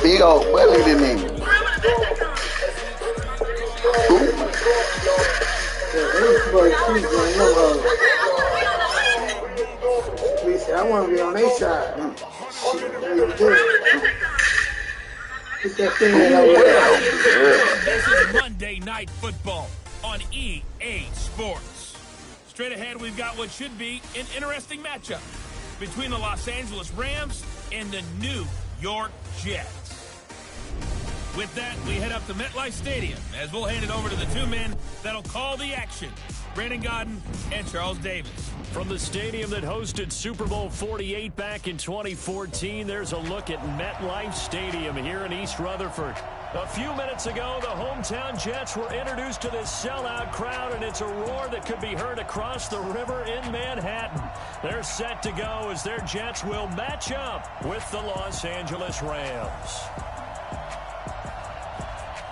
big old belly than him. I want to be on their side. Get that thing in over there. This is Monday Night Football on EA Sports. Straight ahead, we've got what should be an interesting matchup between the Los Angeles Rams and the New York Jets. With that, we head up to MetLife Stadium as we'll hand it over to the two men that'll call the action, Brandon Gaudin and Charles Davis. From the stadium that hosted Super Bowl 48 back in 2014, there's a look at MetLife Stadium here in East Rutherford. A few minutes ago, the hometown Jets were introduced to this sellout crowd, and it's a roar that could be heard across the river in Manhattan. They're set to go as their Jets will match up with the Los Angeles Rams.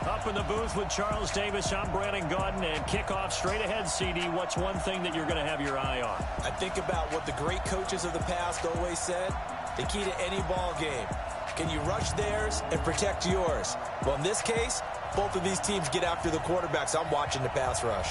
Up in the booth with Charles Davis, I'm Brandon Gaudin, and kickoff straight ahead, CD. What's one thing that you're going to have your eye on? I think about what the great coaches of the past always said. The key to any ball game. Can you rush theirs and protect yours? Well, in this case, both of these teams get after the quarterbacks. I'm watching the pass rush.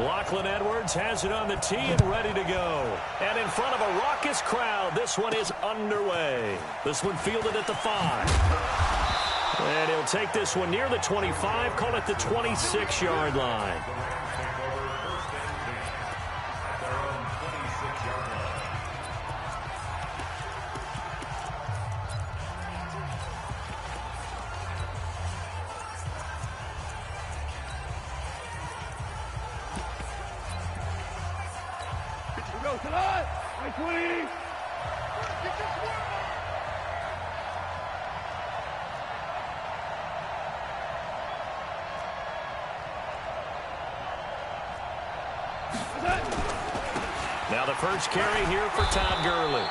Lachlan Edwards has it on the tee and ready to go. And in front of a raucous crowd, this one is underway. This one fielded at the 5. And he'll take this one near the 25, call it the 26-yard line. Now the first carry here for Todd Gurley.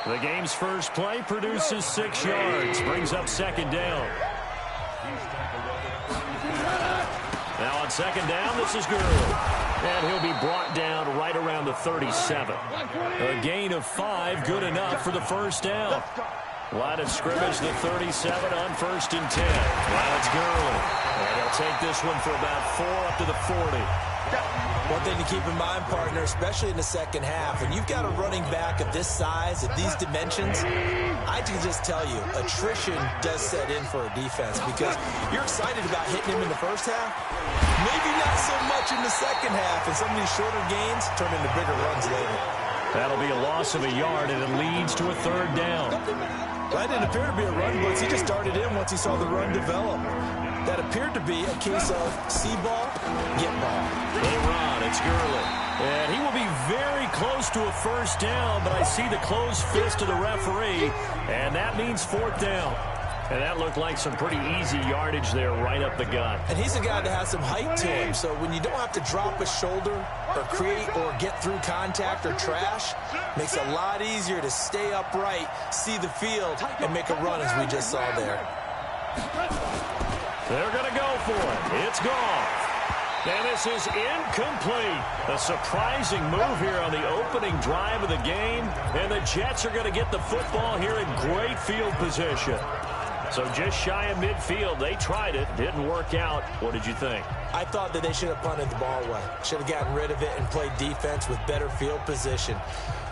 The game's first play produces 6 yards, brings up second down. Now on second down, this is Gurley. And he'll be brought down right around the 37. A gain of 5, good enough for the first down. Line of scrimmage, the 37 on 1st and 10. Now it's Gurley. And he'll take this one for about 4 up to the 40. One thing to keep in mind, partner, especially in the second half, when you've got a running back of this size, of these dimensions, I can just tell you, attrition does set in for a defense because you're excited about hitting him in the first half. Maybe not so much in the second half, and some of these shorter gains turn into bigger runs later. That'll be a loss of a yard, and it leads to a third down. That didn't appear to be a run blitz. He just started in once he saw the run develop. That appeared to be a case of see ball, get ball. They run. It's Gurley. And he will be very close to a first down, but I see the closed fist of the referee, and that means fourth down. And that looked like some pretty easy yardage there right up the gut. And he's a guy that has some height to him, so when you don't have to drop a shoulder or create or get through contact or trash, makes it a lot easier to stay upright, see the field, and make a run as we just saw there. They're going to go for it. It's gone. And this is incomplete. A surprising move here on the opening drive of the game. And the Jets are going to get the football here in great field position. So just shy of midfield. They tried it. Didn't work out. What did you think? I thought that they should have punted the ball away. Should have gotten rid of it and played defense with better field position.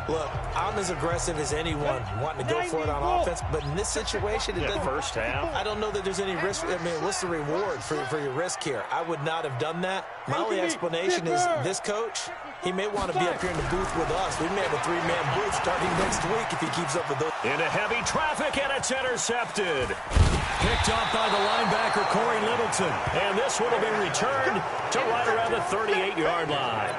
Look, I'm as aggressive as anyone wanting to go for it on offense, but in this situation, it doesn't. First half. I don't know that there's any risk. I mean, what's the reward for your risk here? I would not have done that. My only explanation is this coach, he may want to be up here in the booth with us. We may have a three-man booth starting next week if he keeps up with those. Into heavy traffic, and it's intercepted. Picked up by the linebacker, Corey Littleton. And this one will be returned to right around the 38-yard line.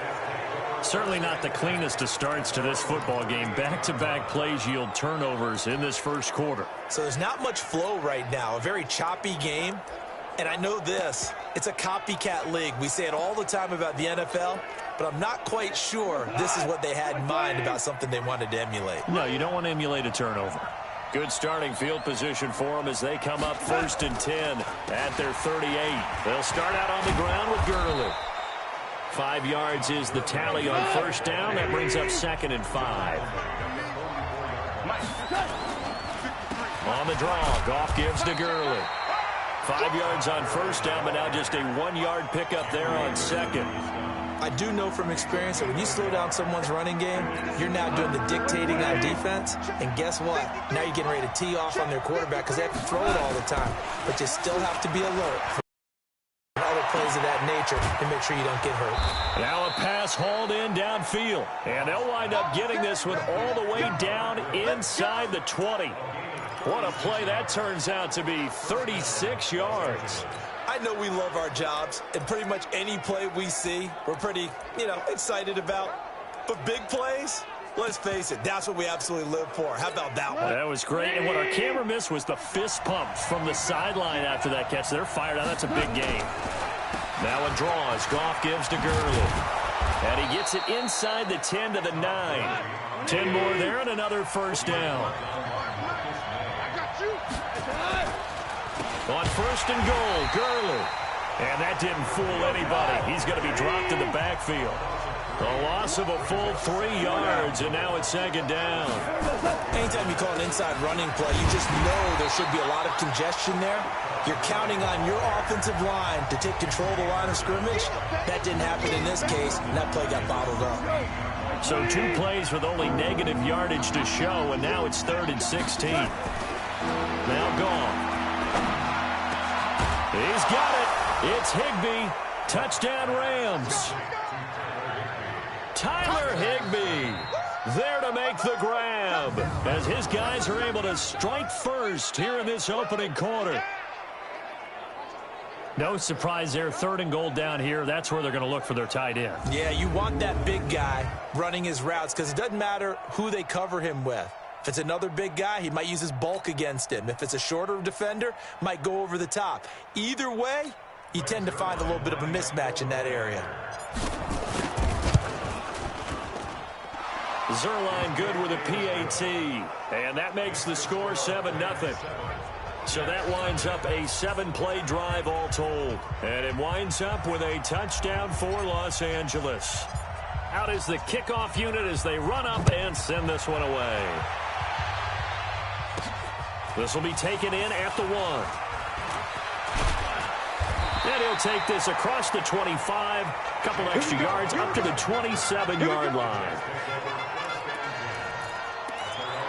Certainly not the cleanest of starts to this football game. Back-to-back plays yield turnovers in this first quarter. So there's not much flow right now. A very choppy game. And I know this. It's a copycat league. We say it all the time about the NFL, but I'm not quite sure this is what they had in mind about something they wanted to emulate. No, you don't want to emulate a turnover. Good starting field position for them as they come up 1st and 10 at their 38. They'll start out on the ground with Gurley. 5 yards is the tally on first down. That brings up 2nd and 5. On the draw, Goff gives to Gurley. 5 yards on first down, but now just a 1-yard pickup there on second. I do know from experience that when you slow down someone's running game, you're now doing the dictating on defense. And guess what? Now you're getting ready to tee off on their quarterback because they have to throw it all the time. But you still have to be alert for other plays of that nature and make sure you don't get hurt. Now a pass hauled in downfield. And they'll wind up getting this one all the way down inside the 20. What a play that turns out to be, 36 yards. I know we love our jobs, and pretty much any play we see, we're pretty, excited about. But big plays, let's face it, that's what we absolutely live for. How about that one? That was great, and what our camera missed was the fist pump from the sideline after that catch. They're fired out. That's a big game. Now a draw as Goff gives to Gurley. And he gets it inside the 10 to the 9. 10 more there and another first down. On 1st and goal, Gurley. And that didn't fool anybody. He's going to be dropped in the backfield. A loss of a full 3 yards, and now it's 2nd down. Anytime you call an inside running play, you just know there should be a lot of congestion there. You're counting on your offensive line to take control of the line of scrimmage. That didn't happen in this case, and that play got bottled up. So 2 plays with only negative yardage to show, and now it's 3rd and 16. Now gone. He's got it. It's Higbee. Touchdown Rams. Tyler Higbee there to make the grab as his guys are able to strike first here in this opening quarter. No surprise there. 3rd and goal down here. That's where they're going to look for their tight end. Yeah, you want that big guy running his routes because it doesn't matter who they cover him with. If it's another big guy, he might use his bulk against him. If it's a shorter defender, might go over the top. Either way, you tend to find a little bit of a mismatch in that area. Zerline good with a PAT, and that makes the score 7-0. So that winds up a 7-play drive all told. And it winds up with a touchdown for Los Angeles. Out is the kickoff unit as they run up and send this one away. This will be taken in at the 1. And he'll take this across the 25, a couple extra yards up to the 27-yard line.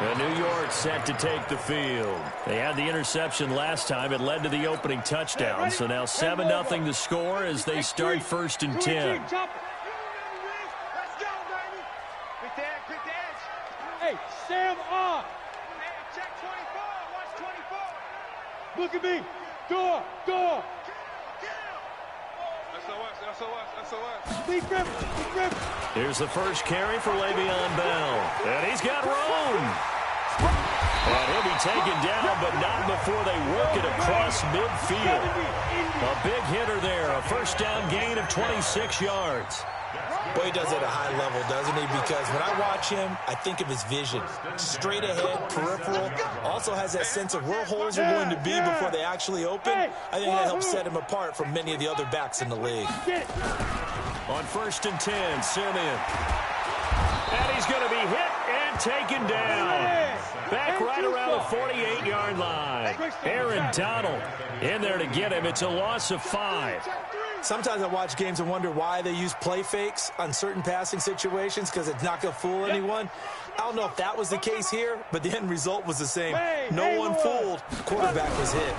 And New York set to take the field. They had the interception last time. It led to the opening touchdown. So now 7-0 the score as they start 1st and 10. Hey, Sam on. Check 24. Watch 24. Look at me. Door. Here's the first carry for Le'Veon Bell. And he's got room. And he'll be taken down, but not before they work it across midfield. A big hitter there. A first down gain of 26 yards. Boy, he does it at a high level, doesn't he? Because when I watch him, I think of his vision. Straight ahead, peripheral. Also has that sense of where holes are going to be before they actually open. I think that helps set him apart from many of the other backs in the league. On 1st and 10, Simeon. And he's going to be hit and taken down. Back right around the 48-yard line. Aaron Donald in there to get him. It's a loss of 5. Sometimes I watch games and wonder why they use play fakes on certain passing situations because it's not going to fool anyone. I don't know if that was the case here, but the end result was the same. No one fooled. Quarterback was hit.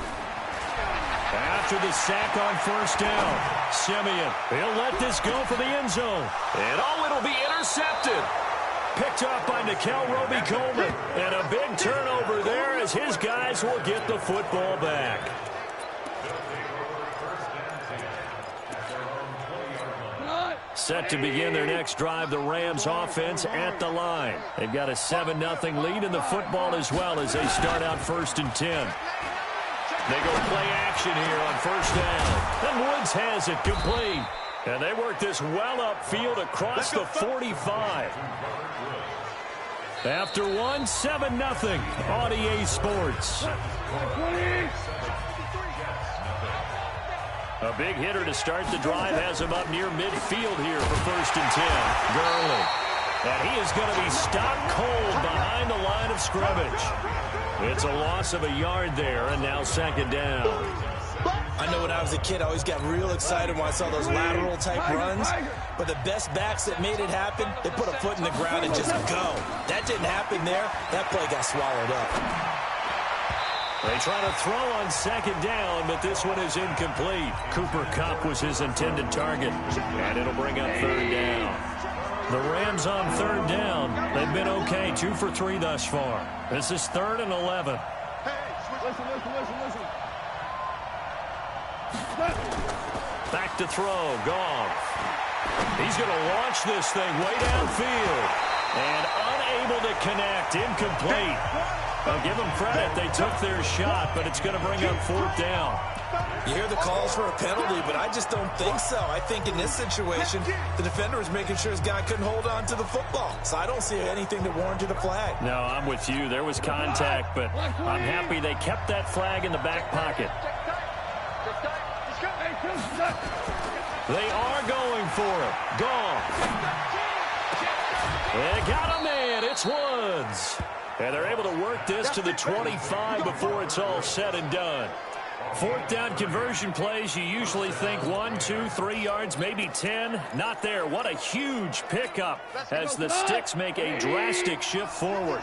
After the sack on 1st down, Simeon, he'll let this go for the end zone. And it'll be intercepted. Picked off by Nickel Roby-Coleman. And a big turnover there as his guys will get the football back. Set to begin their next drive, the Rams offense at the line. They've got a 7-0 lead in the football as well as they start out 1st and 10. They go play action here on 1st down. And Woods has it complete. And they work this well upfield across the 45. After 7-0 on EA Sports. A big hitter to start the drive has him up near midfield here for 1st and 10. Gurley. And he is going to be stopped cold behind the line of scrimmage. It's a loss of a yard there, and now 2nd down. I know when I was a kid, I always got real excited when I saw those lateral-type runs. But the best backs that made it happen, they put a foot in the ground and just go. That didn't happen there. That play got swallowed up. They try to throw on 2nd down, but this one is incomplete. Cooper Kupp was his intended target, and it'll bring up 3rd down. The Rams on 3rd down. They've been okay, 2 for 3 thus far. This is 3rd and 11. Listen. Back to throw, Goff. He's going to launch this thing way downfield, and unable to connect, incomplete. I'll give them credit. They took their shot, but it's going to bring up 4th down. You hear the calls for a penalty, but I just don't think so. I think in this situation, the defender was making sure his guy couldn't hold on to the football. So I don't see anything that warranted a flag. No, I'm with you. There was contact, but I'm happy they kept that flag in the back pocket. They are going for it. Goff. They got a man. It's Woods. And they're able to work this to the 25 before it's all said and done. 4th down conversion plays, you usually think 1, 2, 3 yards, maybe 10. Not there. What a huge pickup as the Sticks make a drastic shift forward.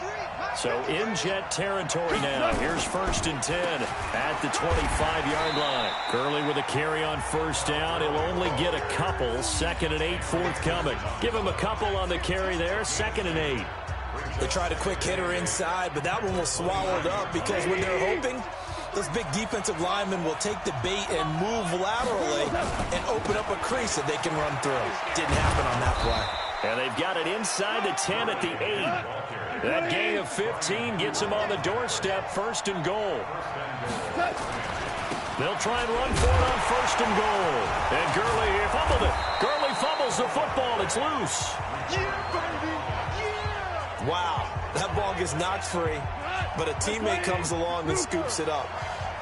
So in Jet territory now. Here's 1st and 10 at the 25-yard line. Gurley with a carry on 1st down. He'll only get a couple. 2nd and 8 forthcoming. Give him a couple on the carry there. 2nd and 8. They tried a quick hitter inside, but that one was swallowed up because when they're hoping, those big defensive linemen will take the bait and move laterally and open up a crease that they can run through. Didn't happen on that play. And they've got it inside the 10 at the 8. That gain of 15 gets them on the doorstep, 1st and goal. They'll try and run for it on 1st and goal. And Gurley here fumbled it. Gurley fumbles the football. It's loose. Wow, that ball gets knocked free, but a teammate comes along and scoops it up.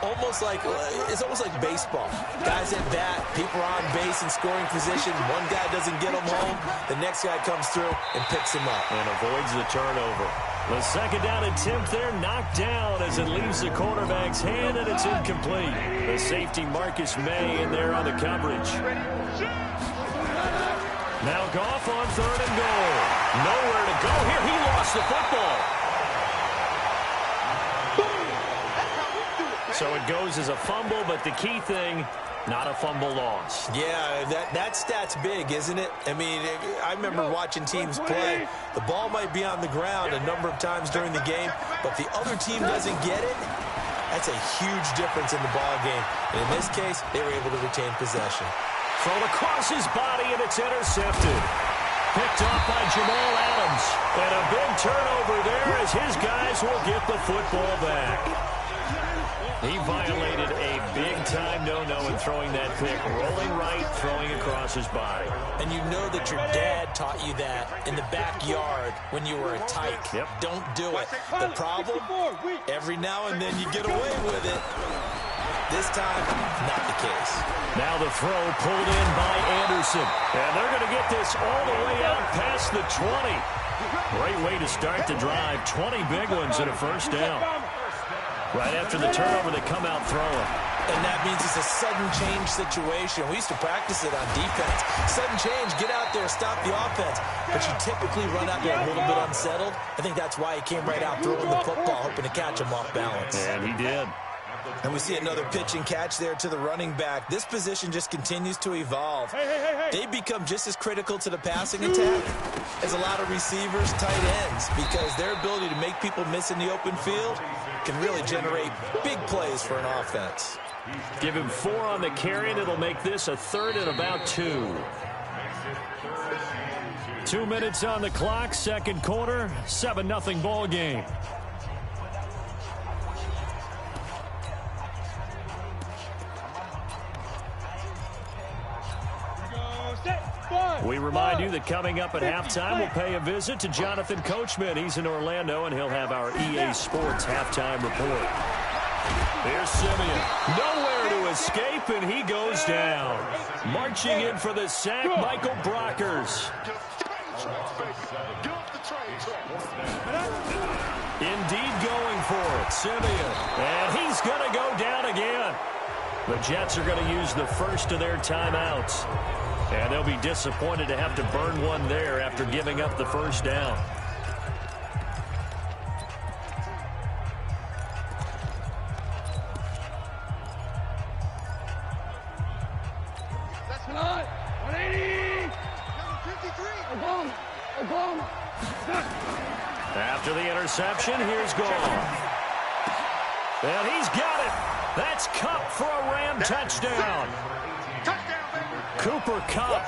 It's almost like baseball. Guys at bat, people are on base in scoring position. One guy doesn't get him home. The next guy comes through and picks him up. And avoids the turnover. The second down attempt there knocked down as it leaves the quarterback's hand, and it's incomplete. The safety Marcus May in there on the coverage. Now Goff on 3rd and goal. Nowhere to go here. He lost the football. So it goes as a fumble, but the key thing, not a fumble loss. Yeah, that stat's big, isn't it? I mean, I remember watching teams play. The ball might be on the ground a number of times during the game, but the other team doesn't get it. That's a huge difference in the ball game. And in this case, they were able to retain possession. Thrown across his body, and it's intercepted. Picked off by Jamal Adams. And a big turnover there as his guys will get the football back. He violated a big-time no-no in throwing that pick. Rolling right, throwing across his body. And you know that your dad taught you that in the backyard when you were a tyke. Yep. Don't do it. The problem, every now and then you get away with it. This time, not the case. Now the throw pulled in by Anderson. And they're going to get this all the way out past the 20. Great way to start the drive. 20 big ones and a first down. Right after the turnover, they come out throwing. And that means it's a sudden change situation. We used to practice it on defense. Sudden change, get out there, stop the offense. But you typically run out there a little bit unsettled. I think that's why he came right out throwing the football, hoping to catch him off balance. And he did. And we see another pitch and catch there to the running back. This position just continues to evolve. They become just as critical to the passing attack as a lot of receivers, tight ends, because their ability to make people miss in the open field can really generate big plays for an offense. Give him 4 on the carry, and it'll make this a 3rd and about 2. 2 minutes on the clock, second quarter, 7-0 ball game. We remind you that coming up at halftime, we'll pay a visit to Jonathan Coachman. He's in Orlando, and he'll have our EA Sports halftime report. Here's Simeon. Nowhere to escape, and he goes down. Marching in for the sack, Michael Brockers. Indeed going for it, Simeon. And he's going to go down again. The Jets are going to use the first of their timeouts. And they'll be disappointed to have to burn one there after giving up the first down. That's not 180. 53. Oklahoma. After the interception, here's Goff. And he's got it. That's Kupp for a Ram touchdown. Cooper Kupp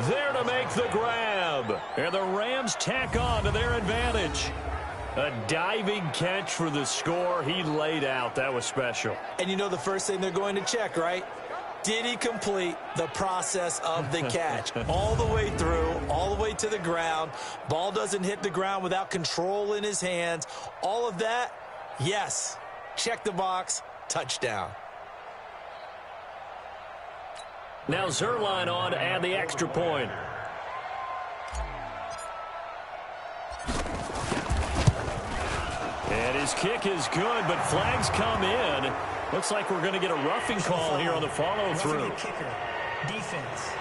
there to make the grab. And the Rams tack on to their advantage. A diving catch for the score. He laid out. That was special. And you know the first thing they're going to check, right? Did he complete the process of the catch? All the way through, all the way to the ground. Ball doesn't hit the ground without control in his hands. All of that, yes. Check the box. Touchdown. Now Zerline on to add the extra point. And his kick is good, but flags come in. Looks like we're going to get a roughing call here on the follow-through. Defense.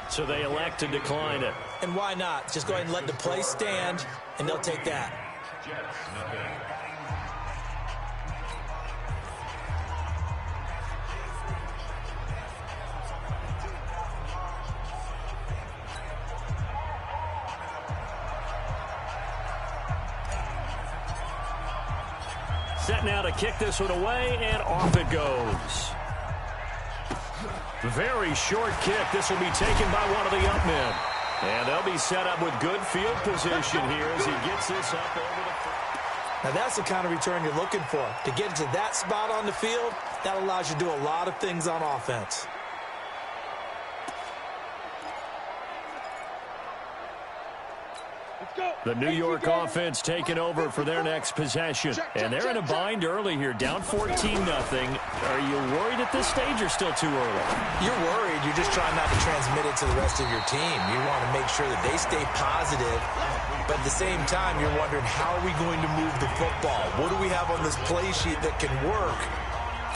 So they elect to decline it. And why not? Just go ahead and let the play stand, and they'll take that. Set now to kick this one away, and off it goes. Very short kick. This will be taken by one of the up men. And they'll be set up with good field position here as he gets this up over the front. Now that's the kind of return you're looking for. To get to that spot on the field, that allows you to do a lot of things on offense. The New York offense taking over for their next possession. And they're in a bind early here, down 14-0. Are you worried at this stage or still too early? You're worried. You're just trying not to transmit it to the rest of your team. You want to make sure that they stay positive But at the same time, you're wondering, how are we going to move the football? What do we have on this play sheet that can work?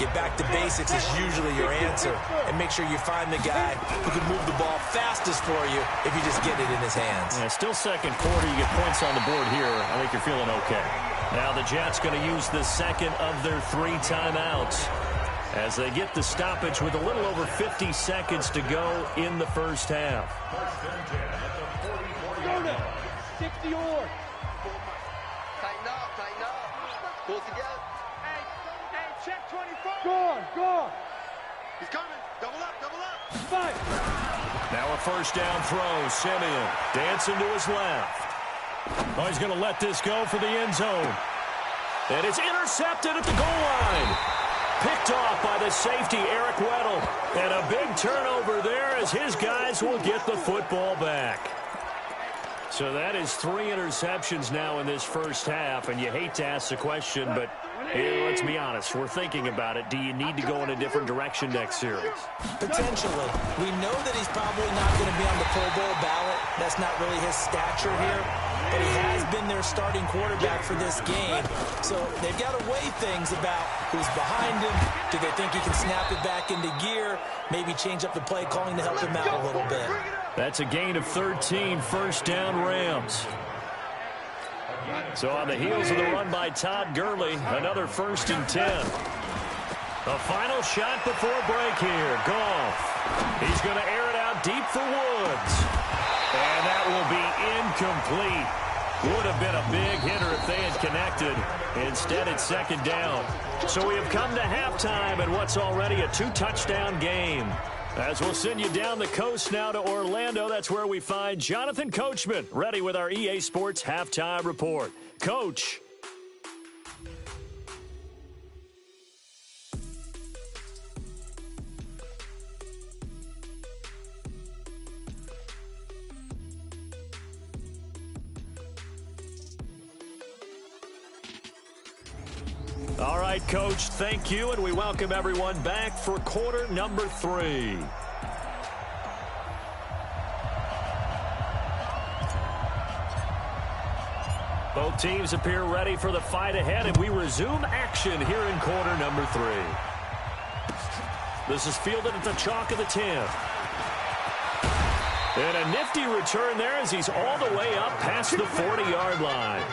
Get back to basics is usually your answer. And make sure you find the guy who can move the ball fastest for you if you just get it in his hands. Yeah, still second quarter. You get points on the board here. I think you're feeling okay. Now the Jets going to use the second of their 3 timeouts as they get the stoppage with a little over 50 seconds to go in the first half. 60 or. Tighten up. Pull together. Hey, check 24. Go on. He's coming. Double up. Fight. Now a first down throw. Simeon dancing to his left. Oh, he's going to let this go for the end zone. And it's intercepted at the goal line. Picked off by the safety, Eric Weddle. And a big turnover there as his guys will get the football back. So that is 3 interceptions now in this first half, and you hate to ask the question, but let's be honest, we're thinking about it. Do you need to go in a different direction next series? Potentially. We know that he's probably not going to be on the Pro Bowl ballot. That's not really his stature here. But he has been their starting quarterback for this game. So they've got to weigh things about who's behind him. Do they think he can snap it back into gear? Maybe change up the play calling to help him out a little bit. That's a gain of 13, first down Rams. So on the heels of the run by Todd Gurley, another 1st and 10. A final shot before break here. Goff. He's going to air it out deep for Woods. And that will be incomplete. Would have been a big hitter if they had connected. Instead, it's 2nd down. So we have come to halftime in what's already a 2-touchdown game. As we'll send you down the coast now to Orlando, that's where we find Jonathan Coachman, ready with our EA Sports Halftime Report. Coach. All right, Coach, thank you, and we welcome everyone back for quarter number 3. Both teams appear ready for the fight ahead, and we resume action here in quarter number 3. This is fielded at the chalk of the 10. And a nifty return there as he's all the way up past the 40-yard line.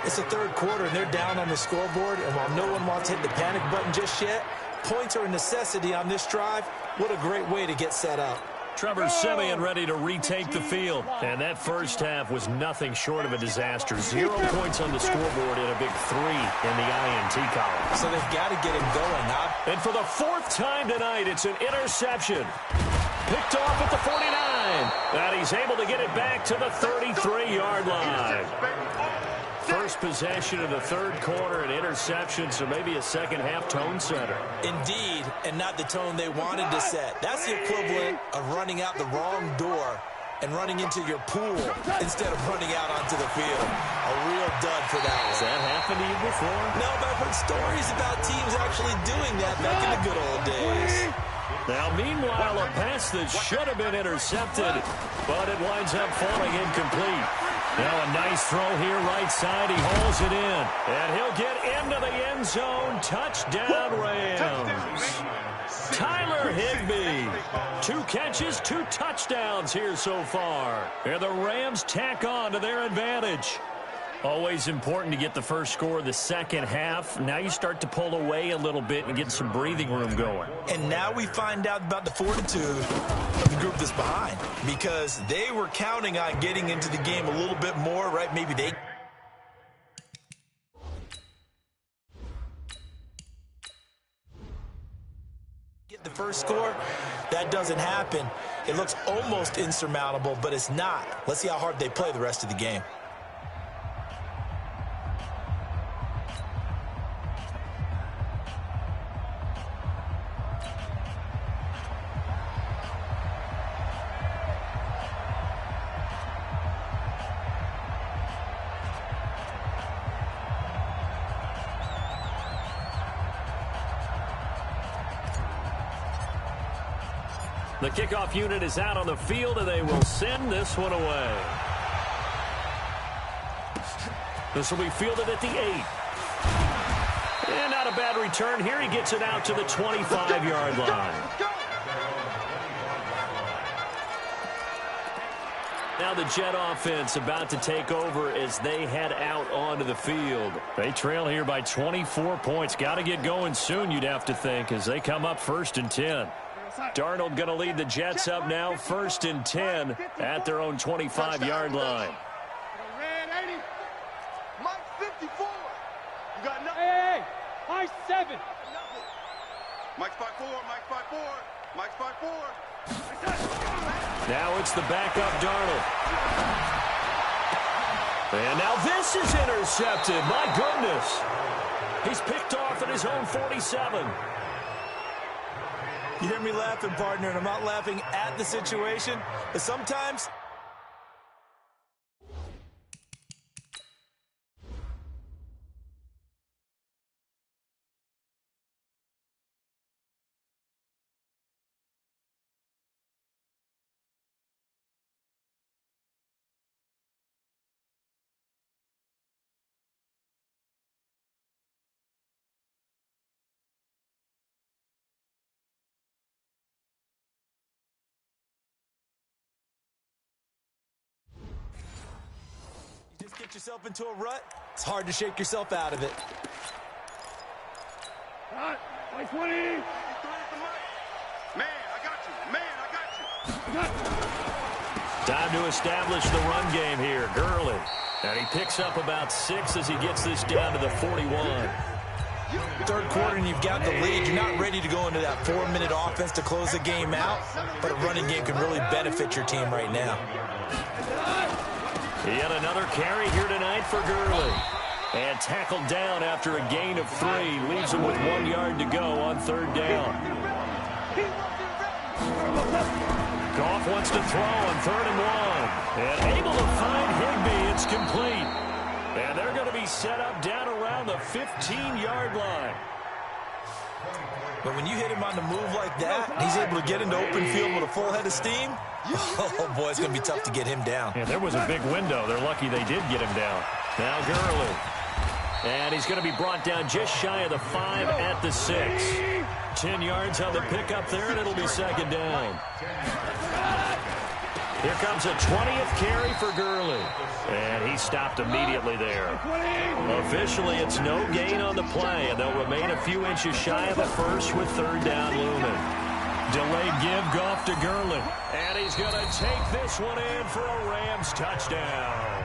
It's the 3rd quarter, and they're down on the scoreboard, and while no one wants to hit the panic button just yet, points are a necessity on this drive. What a great way to get set up. Trevor Siemian ready to retake the field. And that first half was nothing short of a disaster. 0 points on the scoreboard and a big 3 in the INT column. So they've got to get him going, huh? And for the 4th time tonight, it's an interception. Picked off at the 49. And he's able to get it back to the 33-yard line. First possession of the 3rd quarter, an interception, so maybe a second-half tone setter. Indeed, and not the tone they wanted to set. That's the equivalent of running out the wrong door and running into your pool instead of running out onto the field. A real dud for that one. Has that happened to you before? No, but I've heard stories about teams actually doing that back in the good old days. Now, meanwhile, a pass that should have been intercepted, but it winds up falling incomplete. Now a nice throw here right side. He hauls it in. And he'll get into the end zone. Touchdown, Rams. Tyler Higbee. 2 catches, 2 touchdowns here so far. And the Rams tack on to their advantage. Always important to get the first score of the second half. Now you start to pull away a little bit and get some breathing room going. And now we find out about the fortitude of the group that's behind, because they were counting on getting into the game a little bit more, right? Maybe they get the first score. That doesn't happen. It looks almost insurmountable, but it's not. Let's see how hard they play the rest of the game. The kickoff unit is out on the field, and they will send this one away. This will be fielded at the 8. And not a bad return here. He gets it out to the 25-yard line. Now the Jet offense about to take over as they head out onto the field. They trail here by 24 points. Got to get going soon, you'd have to think, as they come up 1st and 10. Darnold going to lead the Jets up now, 1st and 10 at their own 25-yard line. Red 80. Mike 54. You got nothing. Hey, Mike 7. Mike 5-4. Mike 5-4. Mike 5-4. Now it's the backup Darnold. And now this is intercepted. My goodness. He's picked off at his own 47. You hear me laughing, partner, and I'm not laughing at the situation, but sometimes get yourself into a rut, it's hard to shake yourself out of it. Mike 20. Man, I got you. Man, I got you. Time to establish the run game here. Gurley. And he picks up about 6 as he gets this down to the 41. Third quarter and you've got the lead. You're not ready to go into that 4-minute offense to close the game out, but a running game can really benefit your team right now. Yet another carry here tonight for Gurley. And tackled down after a gain of 3. Leaves him with 1 yard to go on 3rd down. Goff wants to throw on 3rd and 1. And able to find Higbee. It's complete. And they're going to be set up down around the 15-yard line. But when you hit him on the move like that, he's able to get into open field with a full head of steam. Oh, boy, it's going to be tough to get him down. Yeah, there was a big window. They're lucky they did get him down. Now Gurley. And he's going to be brought down just shy of the 5 at the 6. 10 yards on the pickup there, and it'll be 2nd down. Here comes a 20th carry for Gurley. And he stopped immediately there. Officially, it's no gain on the play, and they'll remain a few inches shy of the 1st with 3rd down looming. Delayed give, Goff to Gurley. And he's going to take this one in for a Rams touchdown.